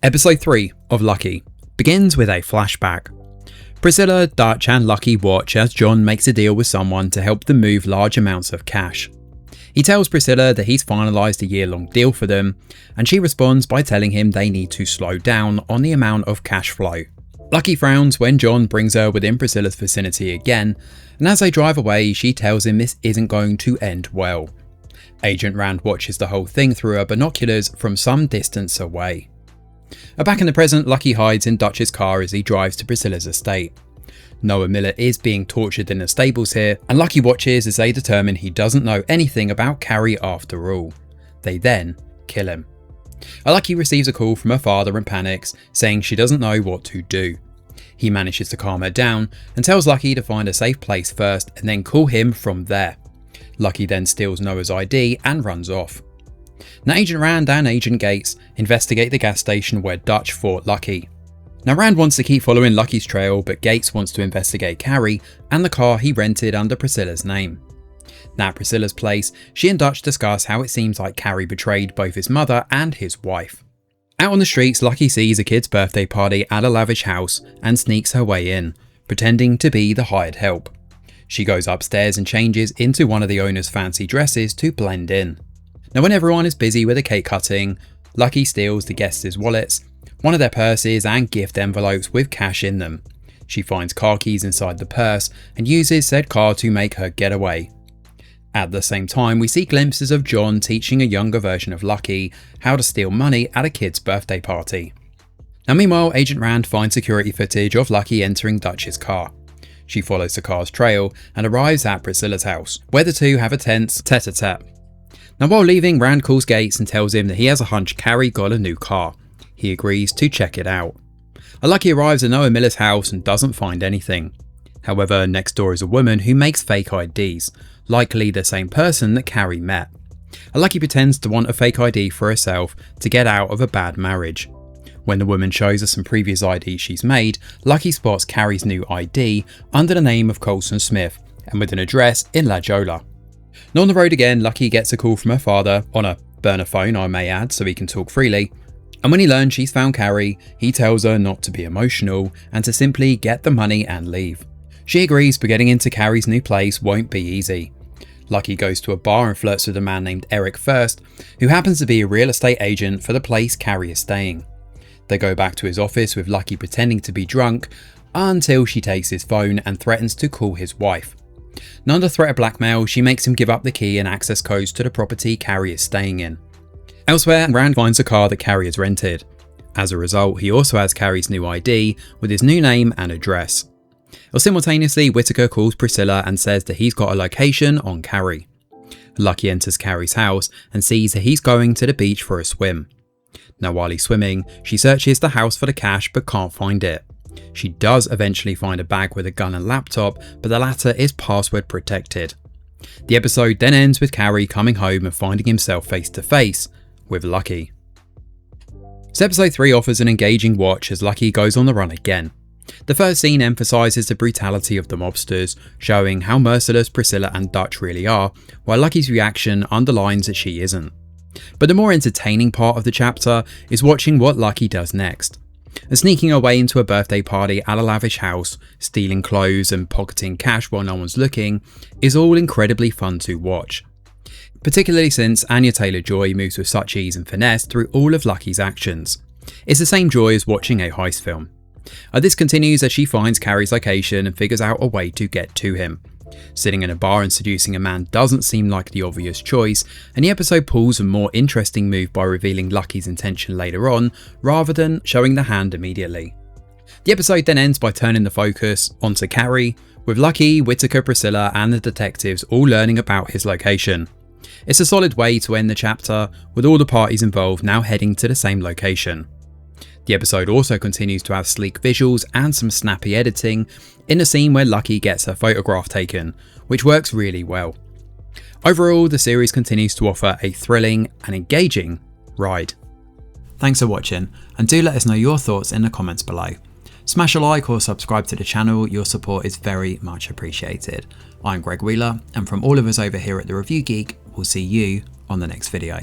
Episode 3 of Lucky begins with a flashback. Priscilla, Dutch and Lucky watch as John makes a deal with someone to help them move large amounts of cash. He tells Priscilla that he's finalised a year-long deal for them, and she responds by telling him they need to slow down on the amount of cash flow. Lucky frowns when John brings her within Priscilla's vicinity again, and as they drive away she tells him this isn't going to end well. Agent Rand watches the whole thing through her binoculars from some distance away. Back in the present, Lucky hides in Dutch's car as he drives to Priscilla's estate. Noah Miller is being tortured in the stables here, and Lucky watches as they determine he doesn't know anything about Carrie after all. They then kill him. Lucky receives a call from her father and panics, saying she doesn't know what to do. He manages to calm her down and tells Lucky to find a safe place first and then call him from there. Lucky then steals Noah's ID and runs off. Now Agent Rand and Agent Gates investigate the gas station where Dutch fought Lucky. Now Rand wants to keep following Lucky's trail, but Gates wants to investigate Carrie and the car he rented under Priscilla's name. Now at Priscilla's place, she and Dutch discuss how it seems like Carrie betrayed both his mother and his wife. Out on the streets, Lucky sees a kid's birthday party at a lavish house and sneaks her way in, pretending to be the hired help. She goes upstairs and changes into one of the owner's fancy dresses to blend in. Now when everyone is busy with a cake cutting, Lucky steals the guests' wallets, one of their purses and gift envelopes with cash in them. She finds car keys inside the purse and uses said car to make her get away. At the same time, we see glimpses of John teaching a younger version of Lucky how to steal money at a kid's birthday party. Now meanwhile, Agent Rand finds security footage of Lucky entering Dutch's car. She follows the car's trail and arrives at Priscilla's house, where the two have a tense tete-a-tete. Now while leaving, Rand calls Gates and tells him that he has a hunch Carrie got a new car. He agrees to check it out. Lucky arrives at Noah Miller's house and doesn't find anything. However, next door is a woman who makes fake IDs, likely the same person that Carrie met. Lucky pretends to want a fake ID for herself to get out of a bad marriage. When the woman shows us some previous IDs she's made, Lucky spots Carrie's new ID under the name of Colson Smith and with an address in La Jolla. Now on the road again, Lucky gets a call from her father, on a burner phone I may add so he can talk freely, and when he learns she's found Carrie, he tells her not to be emotional and to simply get the money and leave. She agrees, but getting into Carrie's new place won't be easy. Lucky goes to a bar and flirts with a man named Eric first, who happens to be a real estate agent for the place Carrie is staying. They go back to his office with Lucky pretending to be drunk until she takes his phone and threatens to call his wife. Now under threat of blackmail, she makes him give up the key and access codes to the property Carrie is staying in. Elsewhere, Rand finds a car that Carrie has rented. As a result, he also has Carrie's new ID with his new name and address. Simultaneously, Whitaker calls Priscilla and says that he's got a location on Carrie. Lucky enters Carrie's house and sees that he's going to the beach for a swim. Now while he's swimming, she searches the house for the cash but can't find it. She does eventually find a bag with a gun and laptop, but the latter is password protected. The episode then ends with Carrie coming home and finding himself face to face with Lucky. So episode 3 offers an engaging watch as Lucky goes on the run again. The first scene emphasises the brutality of the mobsters, showing how merciless Priscilla and Dutch really are, while Lucky's reaction underlines that she isn't. But the more entertaining part of the chapter is watching what Lucky does next. Sneaking her way into a birthday party at a lavish house, stealing clothes and pocketing cash while no one's looking is all incredibly fun to watch. Particularly since Anya Taylor-Joy moves with such ease and finesse through all of Lucky's actions. It's the same joy as watching a heist film. This continues as she finds Carrie's location and figures out a way to get to him. Sitting in a bar and seducing a man doesn't seem like the obvious choice, and the episode pulls a more interesting move by revealing Lucky's intention later on, rather than showing the hand immediately. The episode then ends by turning the focus onto Carrie, with Lucky, Whitaker, Priscilla and the detectives all learning about his location. It's a solid way to end the chapter, with all the parties involved now heading to the same location. The episode also continues to have sleek visuals and some snappy editing in the scene where Lucky gets her photograph taken, which works really well. Overall, the series continues to offer a thrilling and engaging ride. Thanks for watching, and do let us know your thoughts in the comments below. Smash a like or subscribe to the channel, your support is very much appreciated. I'm Greg Wheeler, and from all of us over here at The Review Geek, we'll see you on the next video.